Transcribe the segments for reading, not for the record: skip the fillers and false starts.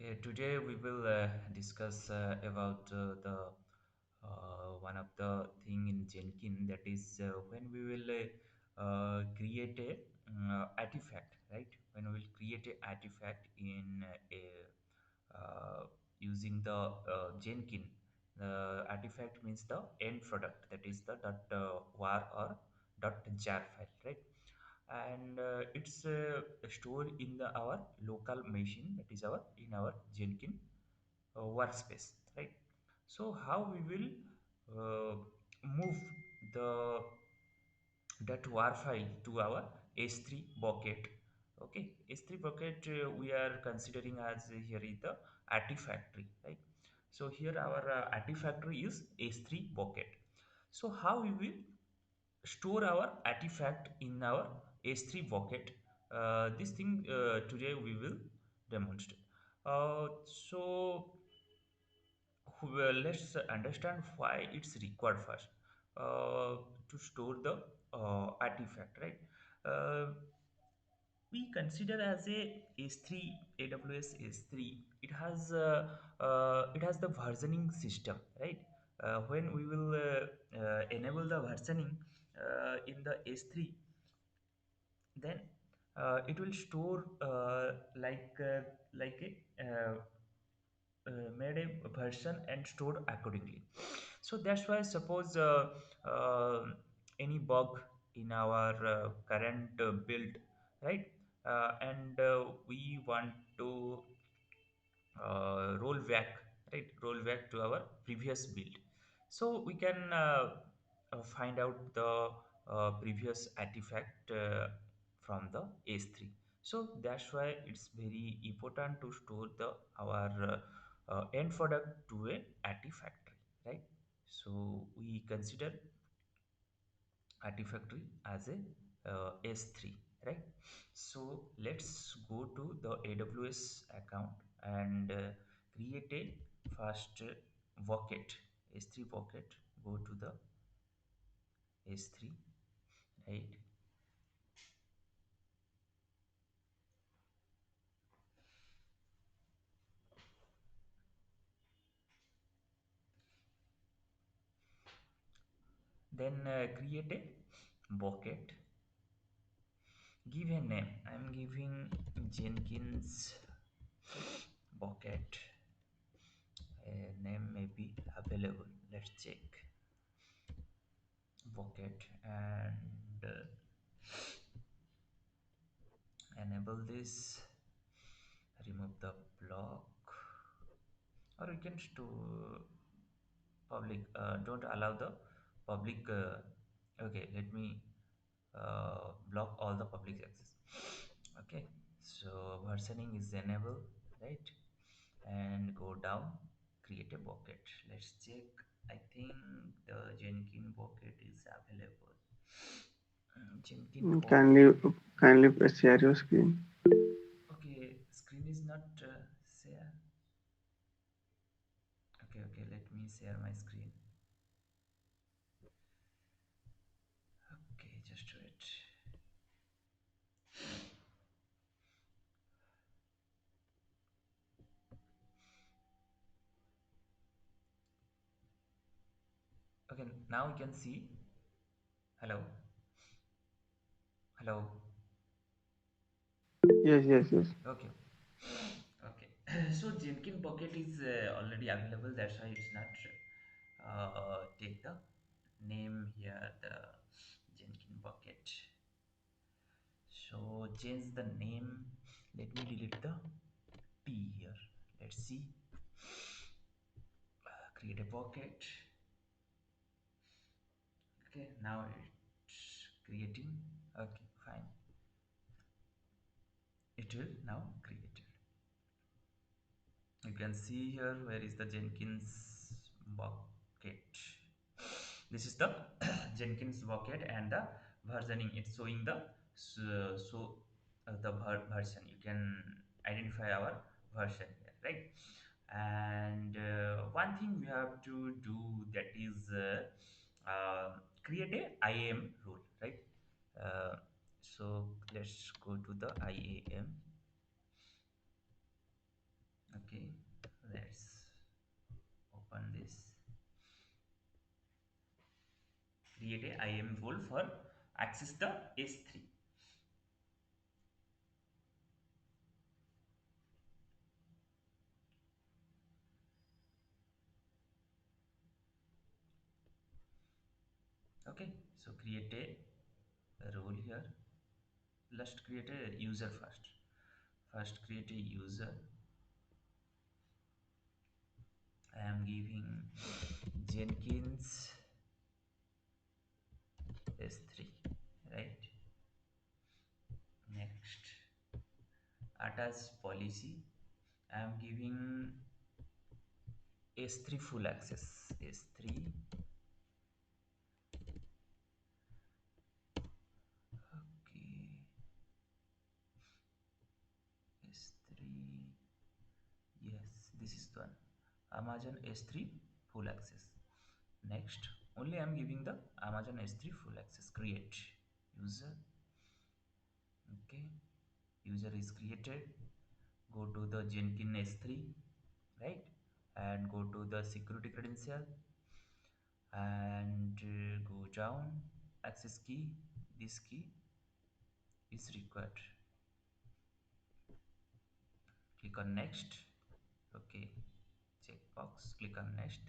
Okay, today we will discuss about the one of the thing in Jenkins, that is when we will create a artifact, right? When we will create a artifact in a using the Jenkins. The artifact means the end product, that is the .war or .jar file, right? And it's stored in our local machine, that is our in our Jenkins workspace, right? So how we will move the that war file to our S3 bucket. Okay, S3 bucket we are considering as here is the artifactory, right? So here our artifactory is S3 bucket. So how we will store our artifact in our S3 bucket? This thing today we will demonstrate. So well, let's understand why it's required first to store the artifact, right? Uh, we consider as a S3 AWS S3. It has the versioning system, right? When we will enable the versioning in the S3, then it will store like a made a version and stored accordingly. So that's why suppose any bug in our current build, right? And we want to roll back, right? Roll back to our previous build. So we can find out the previous artifact from the S3. So that's why it's very important to store the our end product to a artifactory, right? So we consider artifactory as a S3, right? So let's go to the AWS account and create a first bucket, S3 bucket. Go to the S3, right? Then create a bucket. Give a name. I'm giving Jenkins bucket. A name may be available. Let's check bucket and enable this, remove the block, or you can store public, don't allow the public. Okay, let me block all the public access. Okay, so versioning is enabled, right? And go down, create a bucket. Let's check. I think the Jenkins bucket is available. Jenkins Kindly bucket. kindly share your screen. Okay, screen is not share. Okay, okay, let me share my screen. Okay, just wait. Okay, now you can see. Hello, hello. Yes, yes, yes. Okay, okay. So Jenkins bucket is already available. That's why it's not take the name here. The Jenkins bucket. So change the name. Let me delete the T here. Let's see. Create a bucket. Okay, now it's creating. Okay, fine. It will now create it. You can see here where is the Jenkins bucket. This is the Jenkins bucket, and the versioning. It's showing the the version. You can identify our version here, right? And one thing we have to do, that is create a IAM rule, right? Uh, so let's go to the IAM. Okay, let's open this. Create a IAM role for access the S3. Okay, so create a role here. Let's create a user first. First create a user. I am giving Jenkins S3, right? Next, attach policy. I am giving S3 full access. S3, okay, S3, yes, this is the one. Amazon S3 full access. Next, only I am giving the Amazon S3 full access. Create user, okay, user is created. Go to the Jenkins S3, right, and go to the security credential and go down. Access key, this key is required. Click on next. Okay, checkbox, click on next.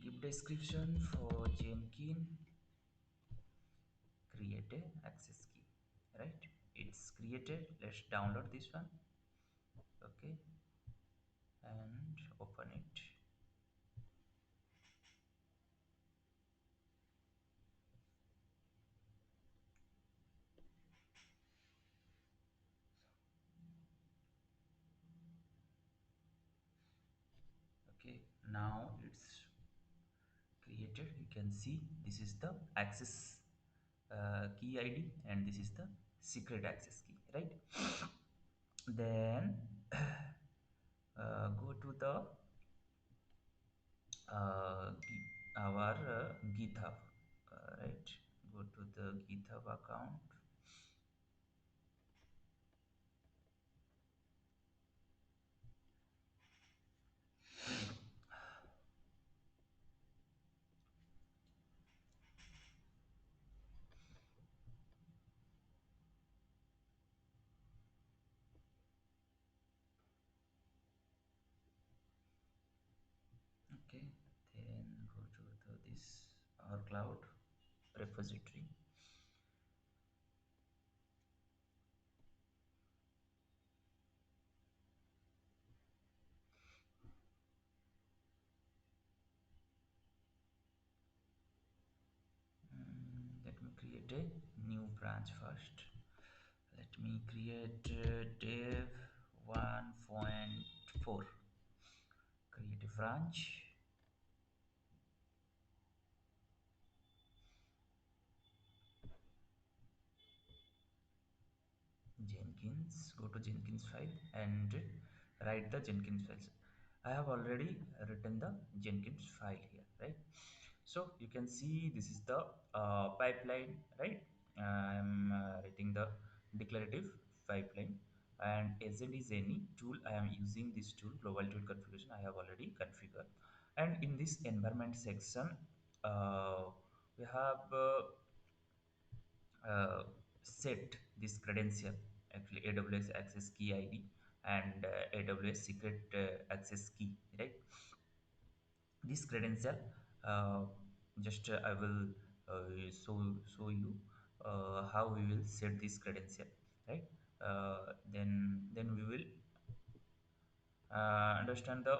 Give description for Jenkins. Create a access key, right? It's created. Let's download this one. Okay, and open it. Okay, now it's created. You can see this is the access key ID and this is the secret access key, right? Then go to the our GitHub, right? Go to the GitHub account. Okay, then go to this our cloud repository. Let me create a new branch first. Let me create dev 1.4. Create a branch. Jenkins, go to Jenkins file and write the Jenkins files. I have already written the Jenkins file here, right? So you can see this is the pipeline, right? I am writing the declarative pipeline, and agent is any tool. I am using this tool, global tool configuration. I have already configured, and in this environment section, we have set this credential, actually AWS access key ID and AWS secret access key, right? This credential, uh, just I will show you how we will set this credential, right? Then we will understand the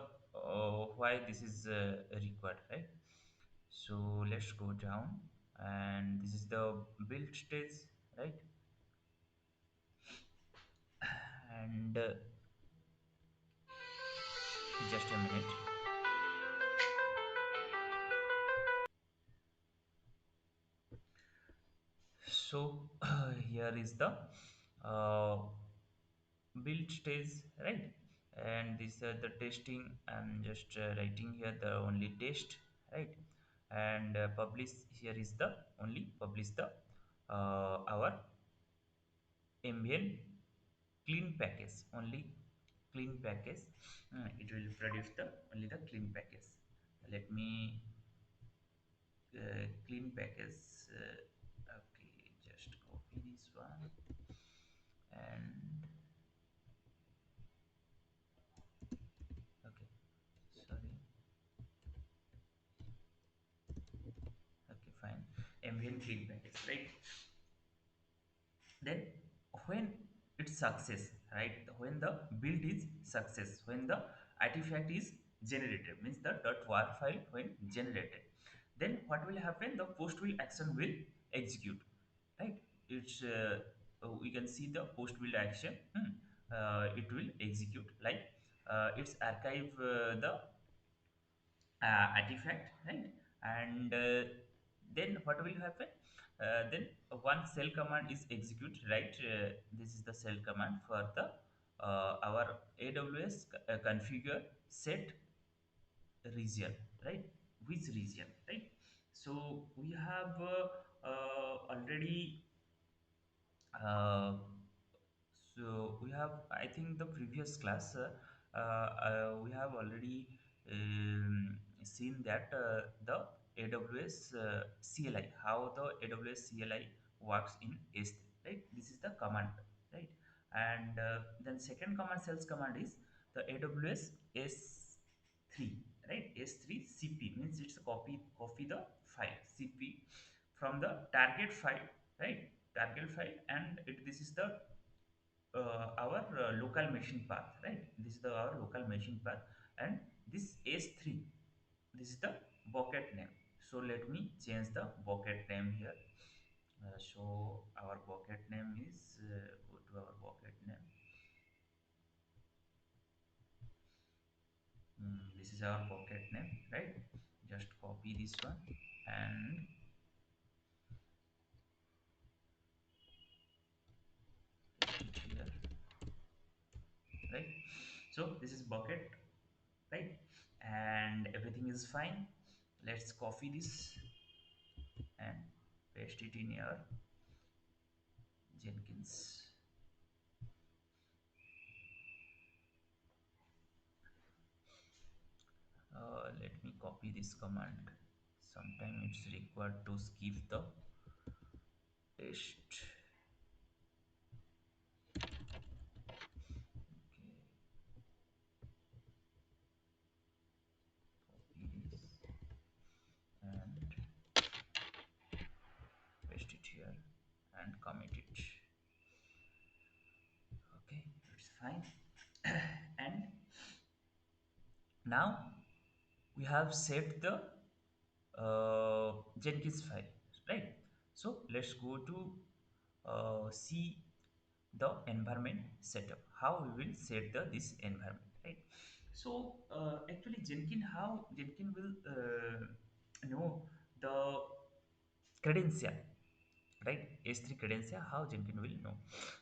why this is required, right? So let's go down, and this is the build stage, right? And just a minute. So here is the uh, build stage, right? And this the testing. I'm just writing here the only test, right? And publish, here is the only publish the our ambient clean package, only clean package. It will produce the only the clean package. Let me clean package. Okay, just copy this one and okay, sorry. Okay, fine. Ambient clean package, right? Then when it's success, right, when the build is success, when the artifact is generated, means the .war file when generated, then what will happen, the post will action will execute, right? It's we can see the post build action. It will execute like it's archive the artifact, right? And then what will happen, then one shell command is executed, right? This is the shell command for the our aws configure set region, right? Which region, right? So we have already uh, so we have, I think, the previous class we have already seen that the AWS CLI, how the AWS CLI works in S3, right? This is the command, right? And then second command sales command is the AWS S3, right? S3 CP means it's a copy the file CP from the target file, right? Target file, and this is the our local machine path, right? This is the our local machine path, and this S3, this is the bucket name. So let me change the bucket name here. So our bucket name is go to our bucket name. This is our bucket name, right? Just copy this one and paste it here, right? So this is bucket, right? And everything is fine. Let's copy this and paste it in your Jenkins. Let me copy this command. Sometimes it's required to skip the paste. Okay, copy this and paste it here and commit it. Okay, it's fine. And now we have set the Jenkins file, right? So let's go to see the environment setup. How we will set the this environment, right? So actually, how Jenkins will know the credential, right? S3 credential, how Jenkins will know.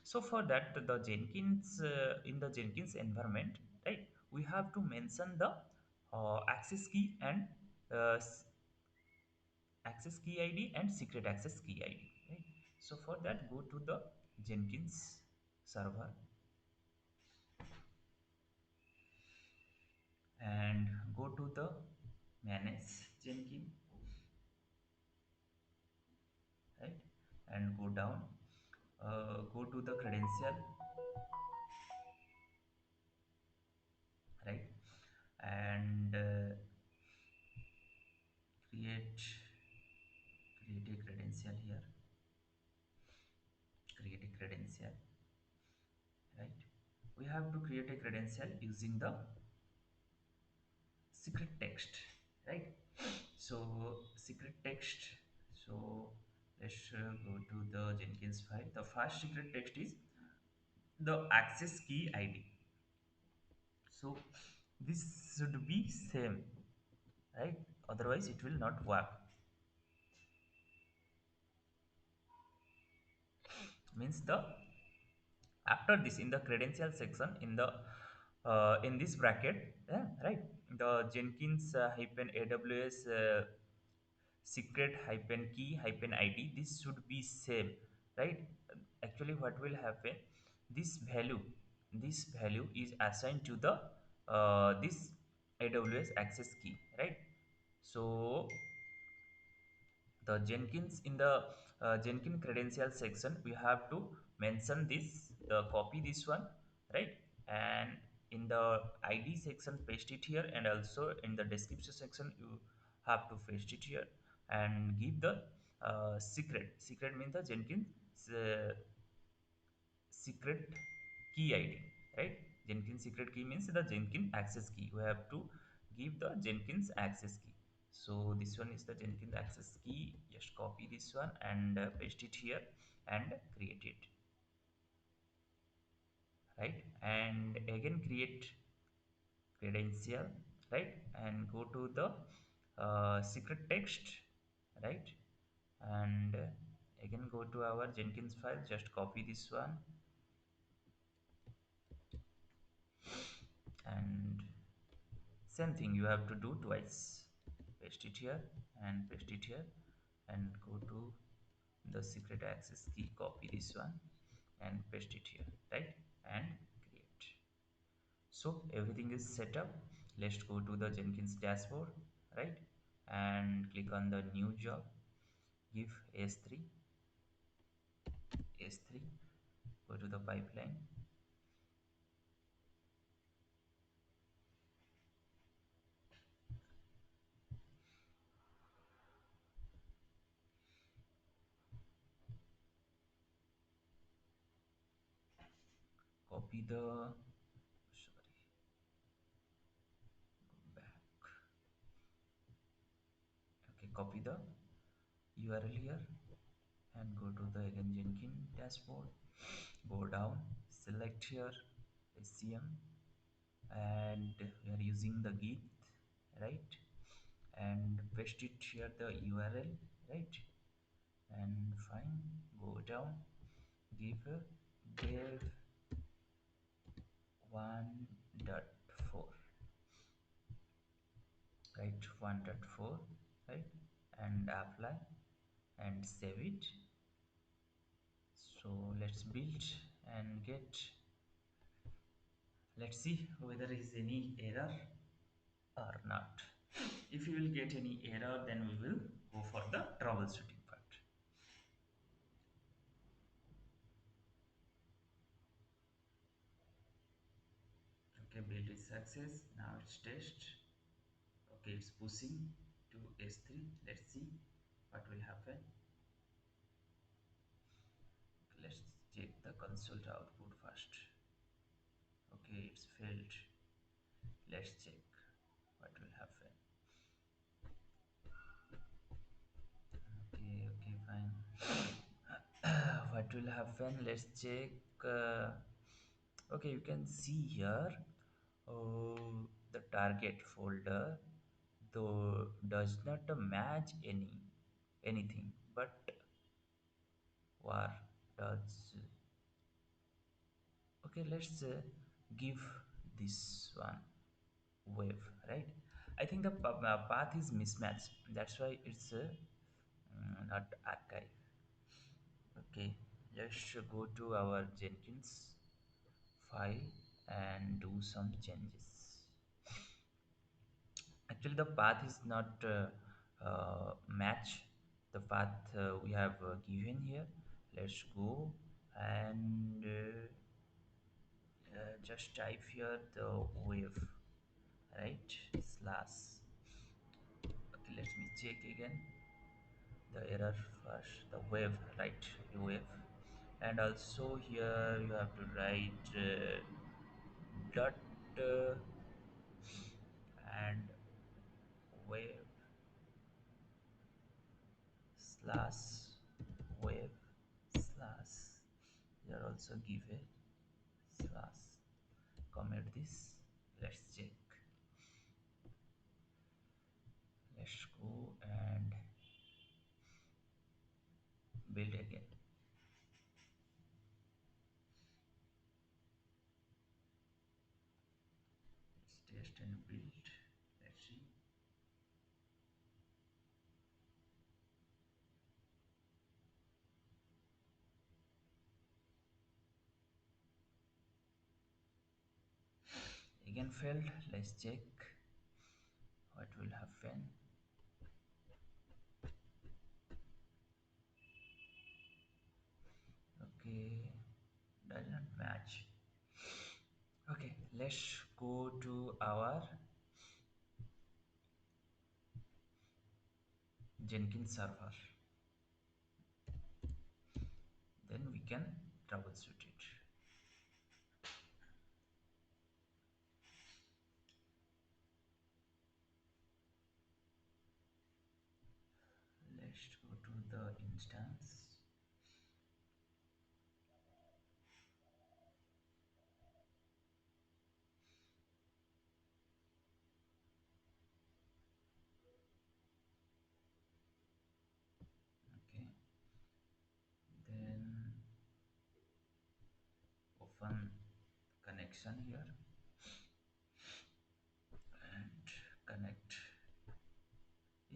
So for that, the Jenkins in the Jenkins environment, right? We have to mention the access key and uh, access key ID and secret access key ID, right? So for that, go to the Jenkins server and go to the manage Jenkins, right? And go down, go to the credential, right? And create create a credential here, create a credential, right? We have to create a credential using the secret text, right? So secret text, so let's go to the Jenkins file. The first secret text is the access key ID. So this should be same, right? Otherwise it will not work. Means the after this, in the credential section, in this bracket, yeah, right, the Jenkins hyphen AWS secret hyphen key hyphen ID, this should be same, right? Actually what will happen, this value, this value is assigned to the this AWS access key, right? So the Jenkins in the Jenkins credential section, we have to mention this, copy this one, right? And in the ID section, paste it here, and also in the description section, you have to paste it here and give the secret. Secret means the Jenkins uh, secret key ID, right? Jenkins secret key means the Jenkins access key. We have to give the Jenkins access key. So this one is the Jenkins access key. Just copy this one and paste it here and create it, right? And again create credential, right? And go to the secret text, right? And again go to our Jenkins file. Just copy this one and same thing you have to do twice. Paste it here and paste it here and go to the secret access key, copy this one and paste it here, right? And create. So everything is set up. Let's go to the Jenkins dashboard, right? And click on the new job, give S3, S3, go to the pipeline, copy the, sorry, go back. Okay, copy the URL here and go to the again Jenkins dashboard, go down, select here SCM, and we are using the git, right? And paste it here the URL, right? And fine, go down, give a dev 1.4, right? 1.4, right? And apply and save it. So let's build and get, let's see whether is any error or not. If you will get any error, then we will go for the troubleshooting part. Okay, build is success. Now it's test. Okay, it's pushing to S3. Let's see what will happen. Let's check the console output first. Okay, it's failed. Let's check what will happen. Okay, okay, fine. What will happen? Let's check. Okay, you can see here. The target folder though does not match anything, but war does. Okay, let's give this one wave, right? I think the path is mismatched, that's why it's not archive. Okay, let's go to our Jenkins file and do some changes. Actually the path is not match the path we have given here. Let's go and just type here the wave, right? Slash. Okay, let me check again the error first. The wave, right? Wave. And also here you have to write dot and wave slash wave slash, here also give a slash, comment this. Let's check. Let's go and build again. Let's test and build. Let's see. again failed. Let's check what will happen. Okay, does not match. Okay, let's go to our Jenkins server. Then we can troubleshoot it. Let's go to the instance. Okay, then open connection here and connect.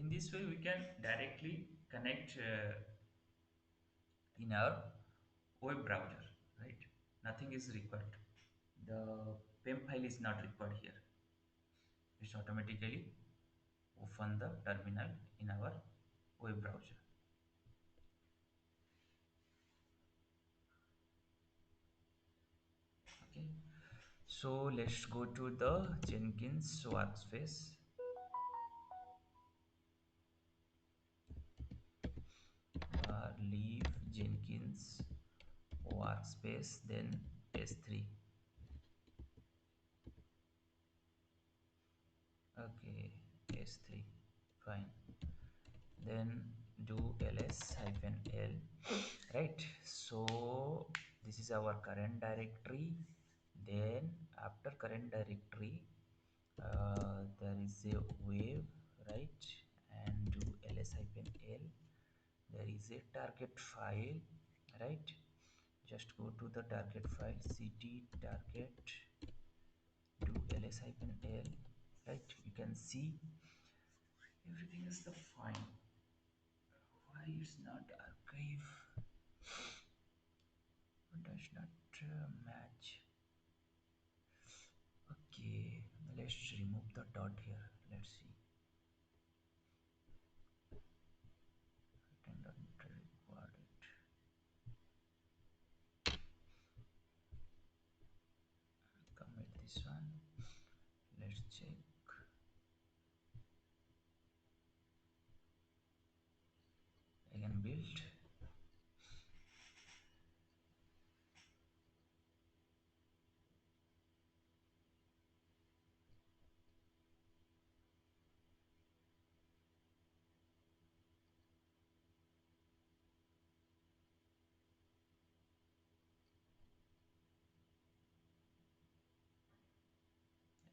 In this way, we can directly connect in our web browser, right? Nothing is required. The PEM file is not required here. It's automatically open the terminal in our web browser. Okay, so let's go to the Jenkins workspace. Leave Jenkins workspace, then S3. Okay, S3, fine. Then do ls hyphen l, right? So this is our current directory. Then after current directory, there is a wave, right? And do ls hyphen l. There is a target file, right? Just go to the target file, cd target, do ls hyphen l, right? You can see everything is the fine. Why it's not archive? Does not match. Okay, let's remove the dot here. Let's see. Did not record it. Commit this one. Let's check. Again build.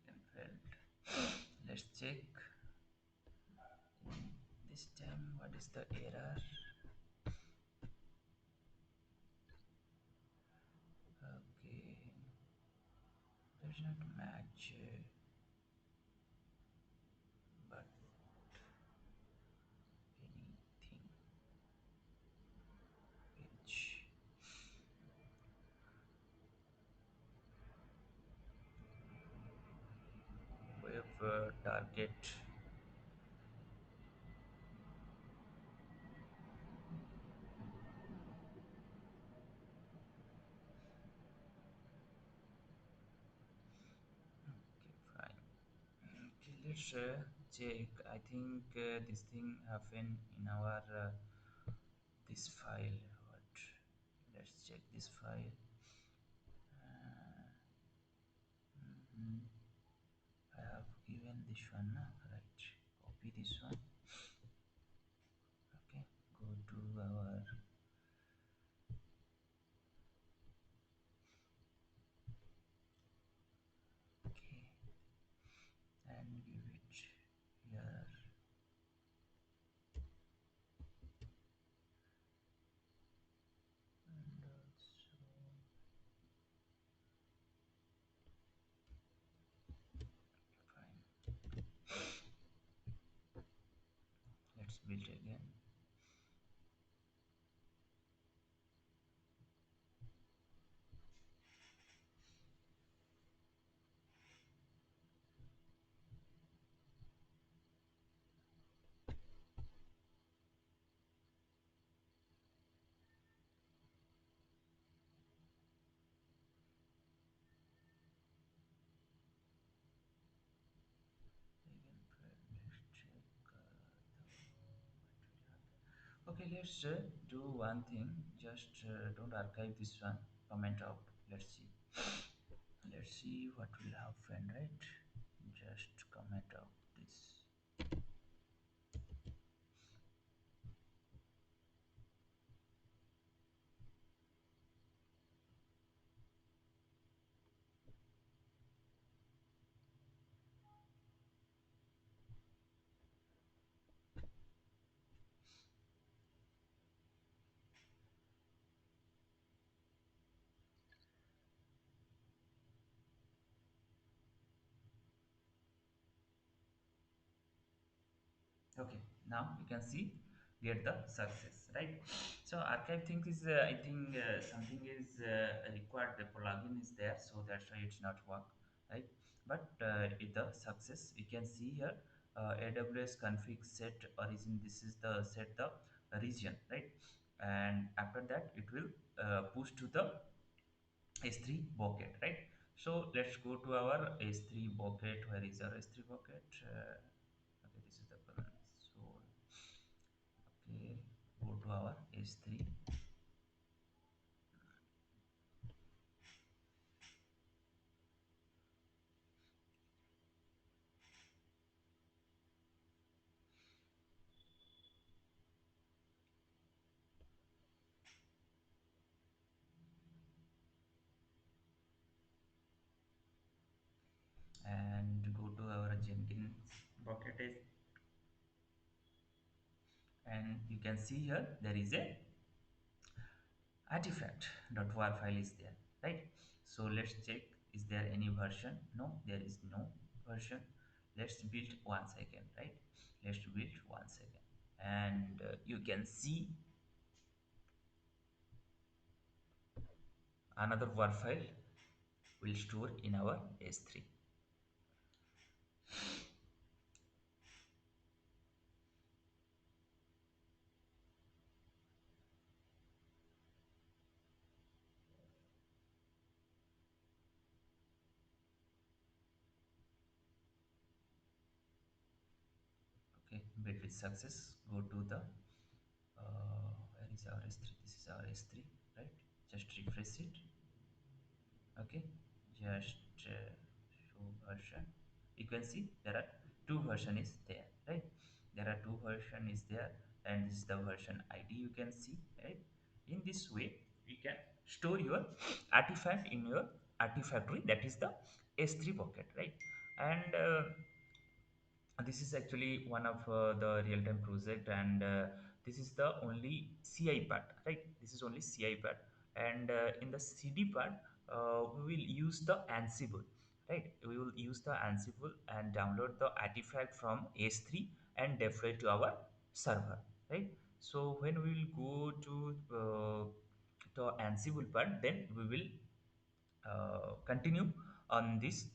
Again failed. Let's check. This time, what is the error? Okay, does not match. But anything which web target. Okay, fine. Okay, let's check. I think this thing happened in our this file. What? Let's check this file. Uh, mhm. I have given this one, right? Copy this one. Okay, go to our okay and give it here. And also fine. Let's build again. Okay, let's do one thing. Just don't archive this one. Comment out. Let's see. Let's see what will happen, right? Just comment out this. Okay, now you can see get the success, right? So archive thing is I think something is required. The plugin is there, so that's why it's not work, right? But it the success you can see here. AWS config set origin. This is the set the region, right? And after that it will push to the S3 bucket, right? So let's go to our S3 bucket. Where is our S3 bucket? Okay, this is the console. Okay, go to our S3 and go to our Jenkins bucket and you can see here there is a artifact.war file is there, right? So let's check, is there any version? No, there is no version. Let's build one second, right? Let's build one second, and you can see another war file will store in our S3. Okay, build with success. Go to the where is our S3? This is our S3, right? Just refresh it. Okay, just show version. You can see there are two version is there, right? There are two version is there, and this is the version ID. You can see, right? In this way, you can store your artifact in your artifactory. That is the S3 bucket, right? And this is actually one of the real-time project, and this is the only CI part, right? This is only CI part, and in the CD part we will use the Ansible, right? We will use the Ansible and download the artifact from S3 and deploy to our server, right? So when we will go to the Ansible part, then we will continue on this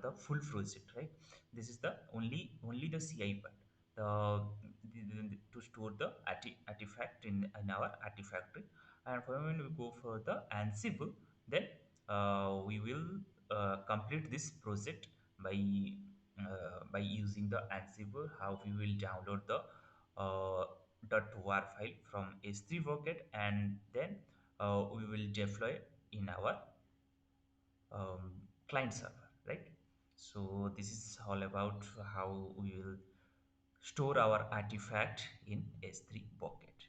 the full project, right? This is the only the CI part, to store the artifact in our artifactory. And when we go for the Ansible, then we will complete this project by using the Ansible. How we will download the uh, .war file from S3 bucket, and then we will deploy in our client server, right? So this is all about how we will store our artifact in S3 bucket.